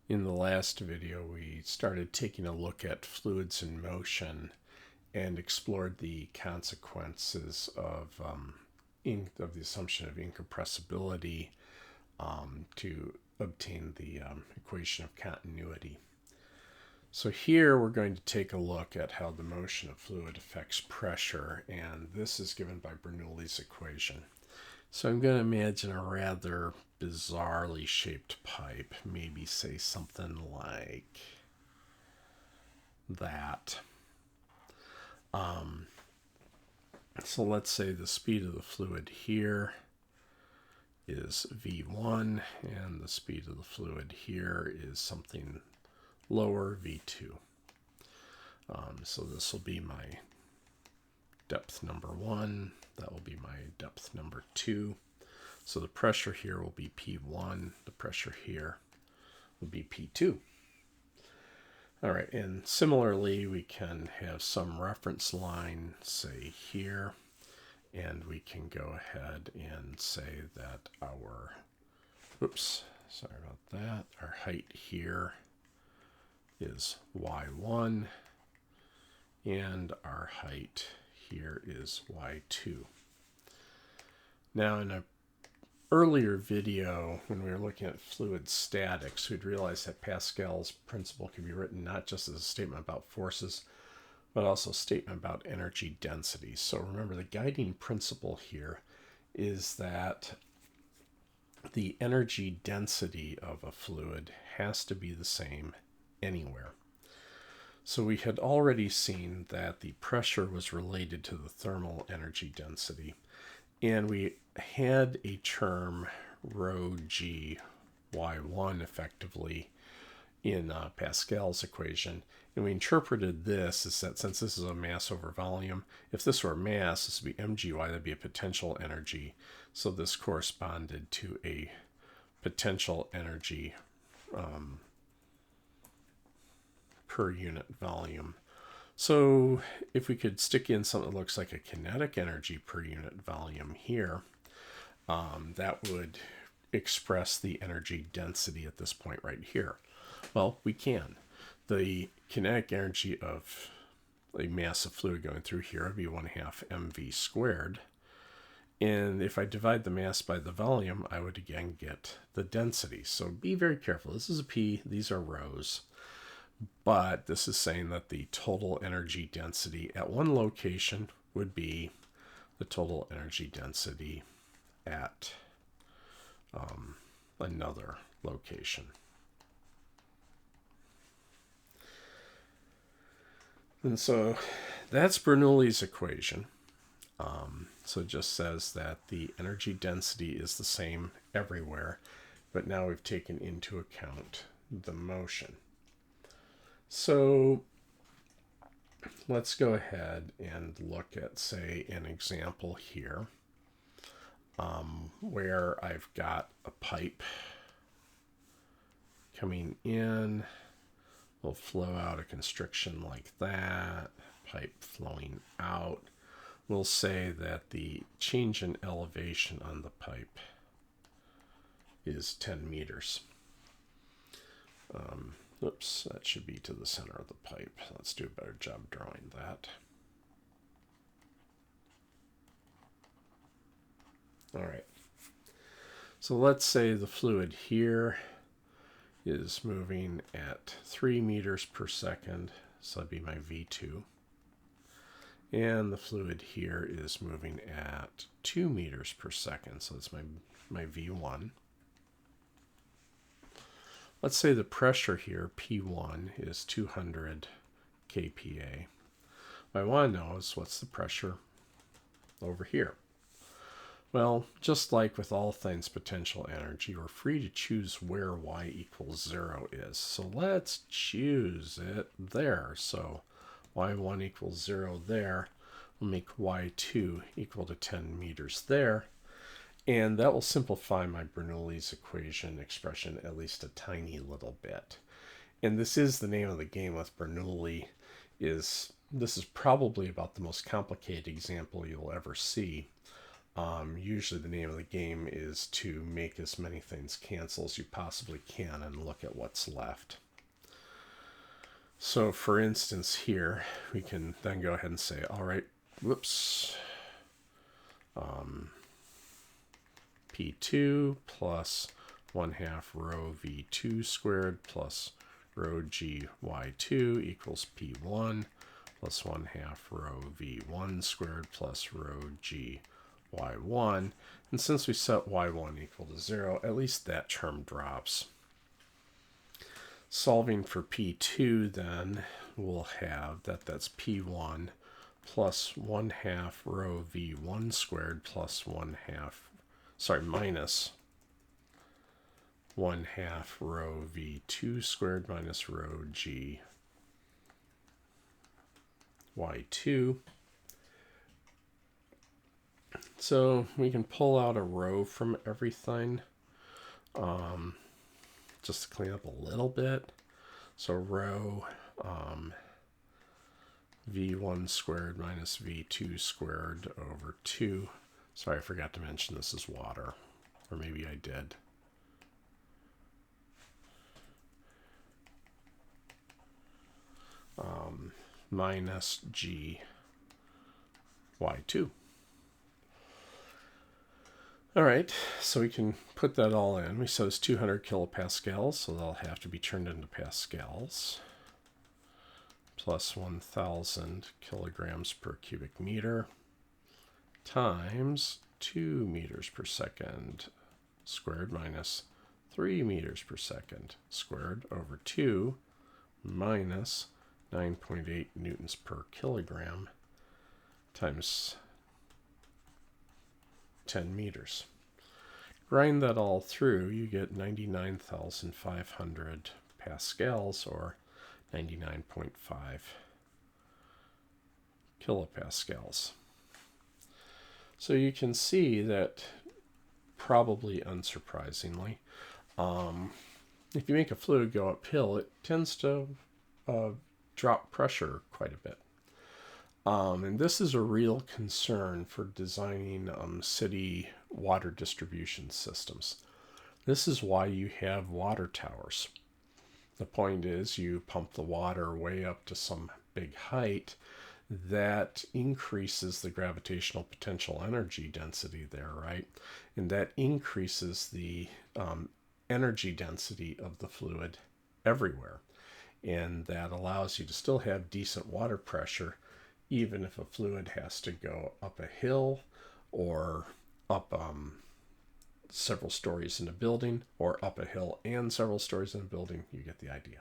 In the last video, we started taking a look at fluids in motion and explored the consequences of the assumption of incompressibility to obtain the equation of continuity. So here we're going to take a look at how the motion of fluid affects pressure, and this is given by Bernoulli's equation. So I'm going to imagine a rather bizarrely shaped pipe, maybe say something like that. So let's say the speed of the fluid here is V1, and the speed of the fluid here is something lower, V2. So this will be my depth number 1. That will be my depth number 2. So the pressure here will be P1. The pressure here will be P2. All right, and similarly, we can have some reference line, say here, and we can go ahead and say that our, our height here is Y1, and our height here is Y2. Now, in an earlier video, when we were looking at fluid statics, we'd realized that Pascal's principle can be written not just as a statement about forces, but also a statement about energy density. So remember, the guiding principle here is that the energy density of a fluid has to be the same anywhere. So we had already seen that the pressure was related to the thermal energy density, and we had a term rho g y1 effectively in Pascal's equation, and we interpreted this as that since this is a mass over volume, if this were mass, this would be mgy, that would be a potential energy. So this corresponded to a potential energy per unit volume. So if we could stick in something that looks like a kinetic energy per unit volume here, that would express the energy density at this point right here. Well, we can. The kinetic energy of a mass of fluid going through here would be 1/2 mv squared. And if I divide the mass by the volume, I would again get the density. So be very careful. This is a P, these are rhos. But this is saying that the total energy density at one location would be the total energy density at another location. And so that's Bernoulli's equation. So it just says that the energy density is the same everywhere, but now we've taken into account the motion. So let's go ahead and look at, say, an example here where I've got a pipe coming in, will flow out a constriction like that, pipe flowing out. We'll say that the change in elevation on the pipe is 10 meters. That should be to the center of the pipe. Let's do a better job drawing that. All right. So let's say the fluid here is moving at 3 meters per second. So that'd be my V2. And the fluid here is moving at 2 meters per second. So that's my V1. Let's say the pressure here, P1, is 200 kPa. What I want to know is what's the pressure over here. Well, just like with all things potential energy, we're free to choose where y equals 0 is. So let's choose it there. So y1 equals 0 there. We'll make y2 equal to 10 meters there. And that will simplify my Bernoulli's equation expression at least a tiny little bit. And this is the name of the game with Bernoulli. This is probably about the most complicated example you'll ever see Usually the name of the game is to make as many things cancel as you possibly can and look at what's left. So for instance here, we can then go ahead and say, all right, whoops, P2 plus 1/2 rho V2 squared plus rho G Y2 equals P1 plus 1/2 rho V1 squared plus rho G Y1. And since we set Y1 equal to 0, at least that term drops. Solving for P2 then, we'll have that's P1 plus 1/2 rho V1 squared plus minus 1/2 rho V2 squared minus rho G Y2. So we can pull out a row from everything just to clean up a little bit. So rho V1 squared minus V2 squared over 2. Sorry, I forgot to mention this is water. Or maybe I did. Minus G Y2. All right, so we can put that all in. We said it's 200 kilopascals, so they'll have to be turned into pascals. Plus 1,000 kilograms per cubic meter times 2 meters per second squared minus 3 meters per second squared over 2 minus 9.8 newtons per kilogram times 10 meters. Grind that all through, you get 99,500 pascals, or 99.5 kilopascals. So you can see that, probably unsurprisingly, if you make a fluid go uphill, it tends to drop pressure quite a bit. And this is a real concern for designing city water distribution systems. This is why you have water towers. The point is you pump the water way up to some big height that increases the gravitational potential energy density there, right? And that increases the energy density of the fluid everywhere. And that allows you to still have decent water pressure even if a fluid has to go up a hill or up several stories in a building, or up a hill and several stories in a building. You get the idea.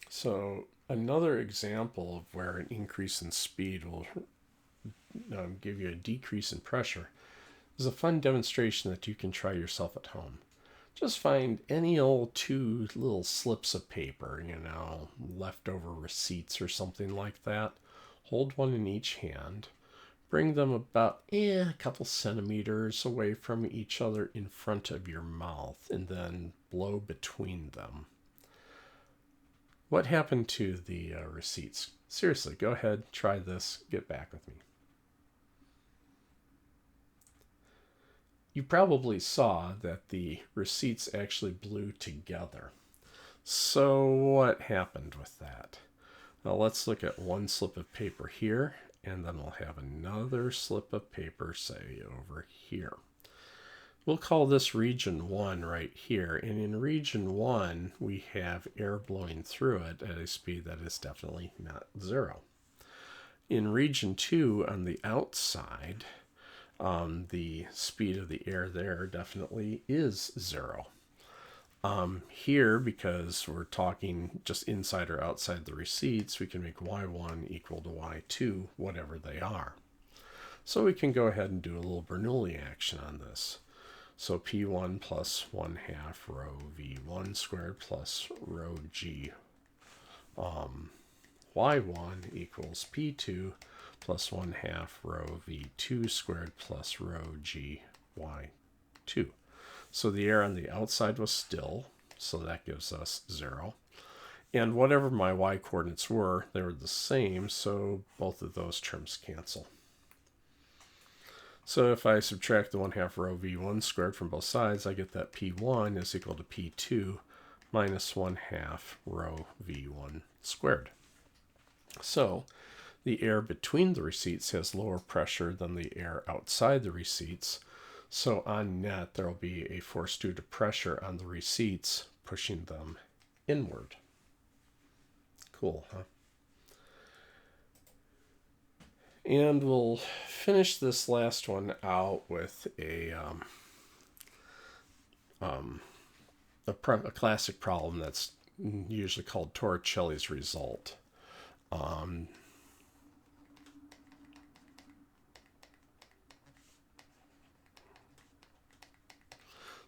So another example of where an increase in speed will give you a decrease in pressure is a fun demonstration that you can try yourself at home. Just find any old 2 little slips of paper, leftover receipts or something like that. Hold one in each hand. Bring them about a couple centimeters away from each other in front of your mouth, and then blow between them. What happened to the receipts? Seriously, go ahead, try this, get back with me. You probably saw that the receipts actually blew together. So what happened with that? Now let's look at one slip of paper here, and then we'll have another slip of paper, say, over here. We'll call this region 1 right here, and in region 1 we have air blowing through it at a speed that is definitely not 0. In region 2 on the outside, the speed of the air there definitely is 0. Here, because we're talking just inside or outside the receipts, we can make y1 equal to y2, whatever they are. So we can go ahead and do a little Bernoulli action on this. So P1 plus 1/2 rho V1 squared plus rho G y1 equals P2 plus 1/2 rho V2 squared plus rho G y2. So the air on the outside was still, so that gives us 0. And whatever my y coordinates were, they were the same, so both of those terms cancel. So if I subtract the 1/2 rho v1 squared from both sides, I get that p1 is equal to p2 minus 1/2 rho v1 squared. So the air between the receipts has lower pressure than the air outside the receipts. So on net, there will be a force due to pressure on the receipts, pushing them inward. Cool, huh? And we'll finish this last one out with a classic problem that's usually called Torricelli's result.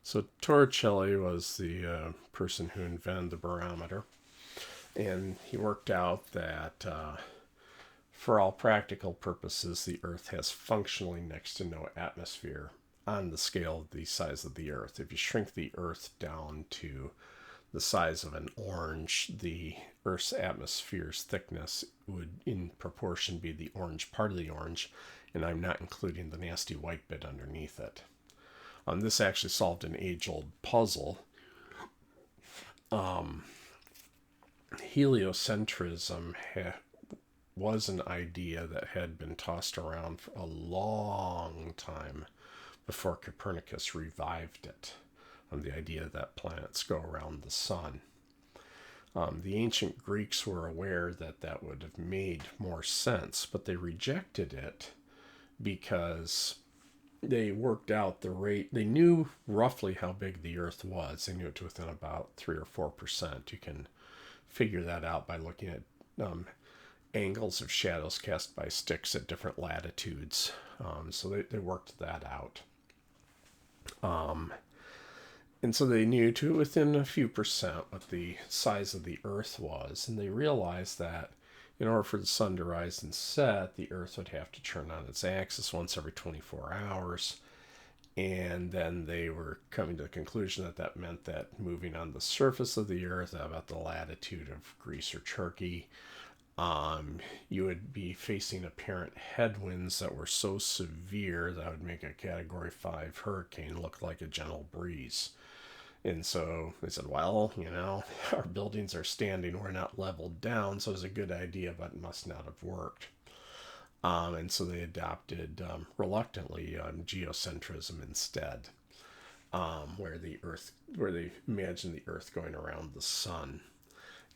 So Torricelli was the person who invented the barometer, and he worked out that for all practical purposes, the Earth has functionally next to no atmosphere on the scale of the size of the Earth. If you shrink the Earth down to the size of an orange, the Earth's atmosphere's thickness would in proportion be the orange part of the orange, and I'm not including the nasty white bit underneath it. This actually solved an age-old puzzle. Heliocentrism was an idea that had been tossed around for a long time before Copernicus revived it, the idea that planets go around the sun. The ancient Greeks were aware that that would have made more sense, but they rejected it because they worked out the rate. They knew roughly how big the Earth was. They knew it to within about 3 or 4%. You can figure that out by looking at angles of shadows cast by sticks at different latitudes. So they worked that out. And so they knew to within a few percent what the size of the Earth was. And they realized that in order for the sun to rise and set, the Earth would have to turn on its axis once every 24 hours. And then they were coming to the conclusion that that meant that moving on the surface of the Earth, about the latitude of Greece or Turkey, you would be facing apparent headwinds that were so severe that would make a Category 5 hurricane look like a gentle breeze. And so they said, well, our buildings are standing, we're not leveled down, so it's a good idea, but it must not have worked. And so they adopted, reluctantly, geocentrism instead, where they imagined the Earth going around the sun.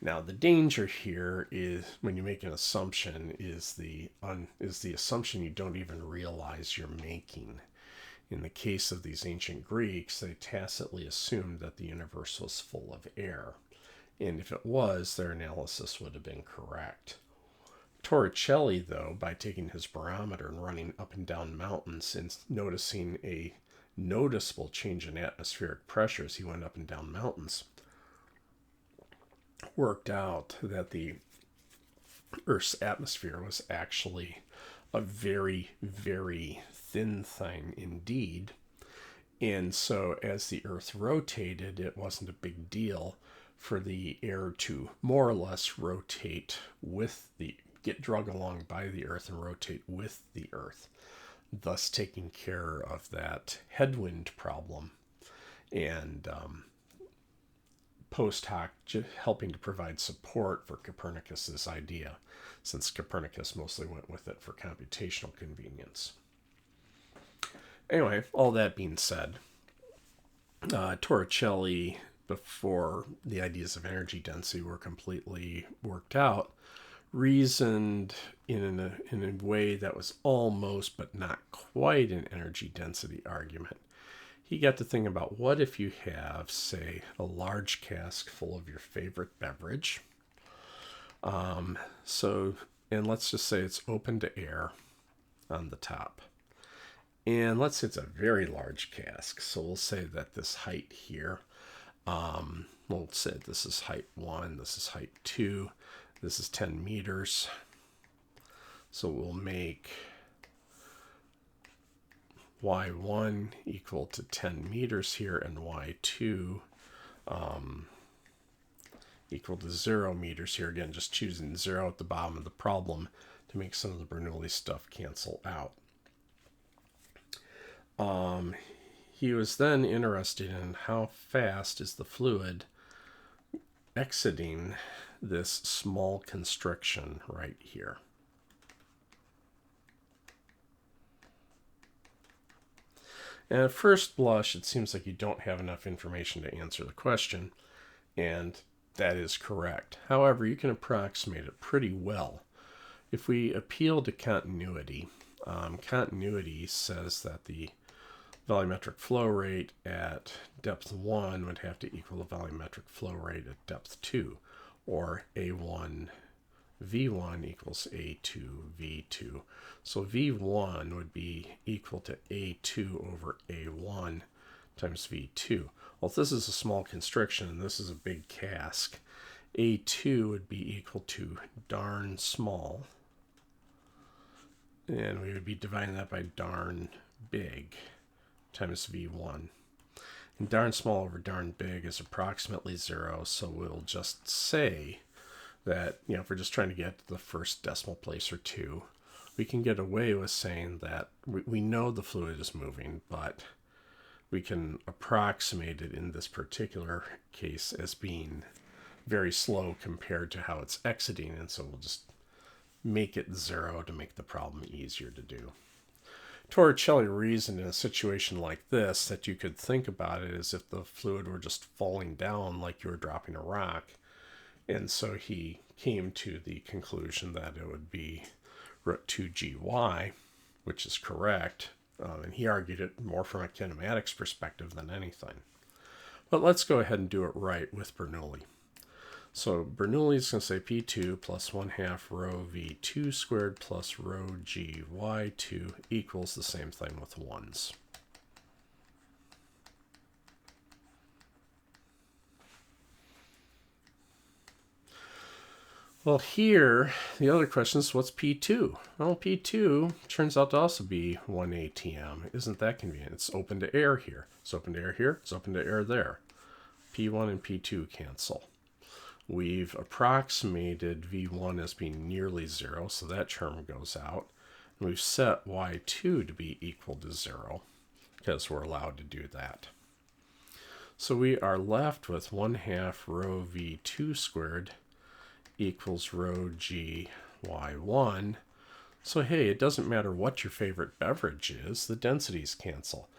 Now, the danger here is when you make an assumption is the assumption you don't even realize you're making. In the case of these ancient Greeks, they tacitly assumed that the universe was full of air. And if it was, their analysis would have been correct. Torricelli, though, by taking his barometer and running up and down mountains and noticing a noticeable change in atmospheric pressure as he went up and down mountains, worked out that the Earth's atmosphere was actually a very, very thin thing indeed. And so as the Earth rotated, it wasn't a big deal for the air to more or less rotate get drug along by the Earth and rotate with the Earth, thus taking care of that headwind problem and post hoc helping to provide support for Copernicus's idea, since Copernicus mostly went with it for computational convenience. Anyway, all that being said, Torricelli, before the ideas of energy density were completely worked out, reasoned in a way that was almost but not quite an energy density argument. He got to think about, what if you have, say, a large cask full of your favorite beverage. And let's just say it's open to air on the top. And let's say it's a very large cask. So we'll say that this height here, we'll say this is height 1, this is height 2, this is 10 meters. So we'll make y1 equal to 10 meters here, and y2 equal to 0 meters here. Again, just choosing 0 at the bottom of the problem to make some of the Bernoulli stuff cancel out. He was then interested in how fast is the fluid exiting this small constriction right here. And at first blush, it seems like you don't have enough information to answer the question, and that is correct. However, you can approximate it pretty well. If we appeal to continuity, continuity says that the volumetric flow rate at depth 1 would have to equal the volumetric flow rate at depth 2, or A1 V1 equals A2 V2. So V1 would be equal to A2 over A1 times V2. Well, if this is a small constriction and this is a big cask, A2 would be equal to darn small, and we would be dividing that by darn big times V1. And darn small over darn big is approximately 0, so we'll just say that, if we're just trying to get to the first decimal place or two, we can get away with saying that we know the fluid is moving, but we can approximate it in this particular case as being very slow compared to how it's exiting, and so we'll just make it 0 to make the problem easier to do. Torricelli reasoned in a situation like this that you could think about it as if the fluid were just falling down like you were dropping a rock. And so he came to the conclusion that it would be root 2gy, which is correct. And he argued it more from a kinematics perspective than anything. But let's go ahead and do it right with Bernoulli. So Bernoulli is going to say P2 plus 1/2 rho V2 squared plus rho GY2 equals the same thing with ones. Well, here, the other question is, what's P2? Well, P2 turns out to also be 1 ATM. Isn't that convenient? It's open to air here. It's open to air here. It's open to air there. P1 and P2 cancel. We've approximated V1 as being nearly 0, so that term goes out. And we've set Y2 to be equal to 0, because we're allowed to do that. So we are left with 1/2 rho V2 squared equals rho GY1. So hey, it doesn't matter what your favorite beverage is, the densities cancel.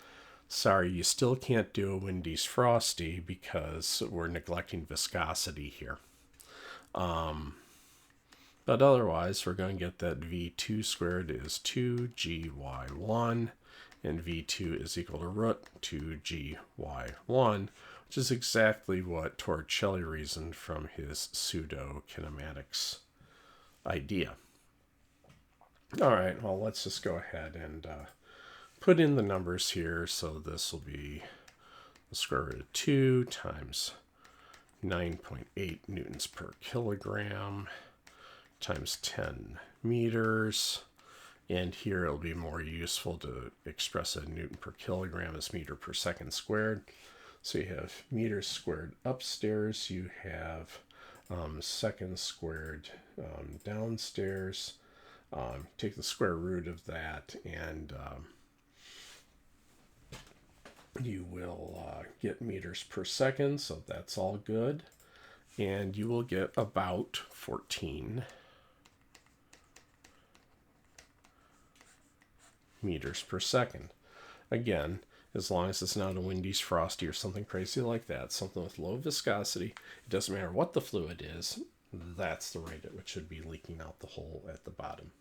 Sorry, you still can't do a Wendy's Frosty because we're neglecting viscosity here. But otherwise, we're going to get that V2 squared is 2GY1, and V2 is equal to root 2GY1, which is exactly what Torricelli reasoned from his pseudo-kinematics idea. All right, well, let's just go ahead and put in the numbers here. So this will be the square root of 2 times 9.8 newtons per kilogram times 10 meters. And here it'll be more useful to express a newton per kilogram as meter per second squared. So you have meters squared upstairs, you have seconds squared downstairs. Take the square root of that, and you will get meters per second, so that's all good. And you will get about 14 meters per second. Again, as long as it's not a Wendy's Frosty or something crazy like that, something with low viscosity, it doesn't matter what the fluid is, that's the rate at which it should be leaking out the hole at the bottom.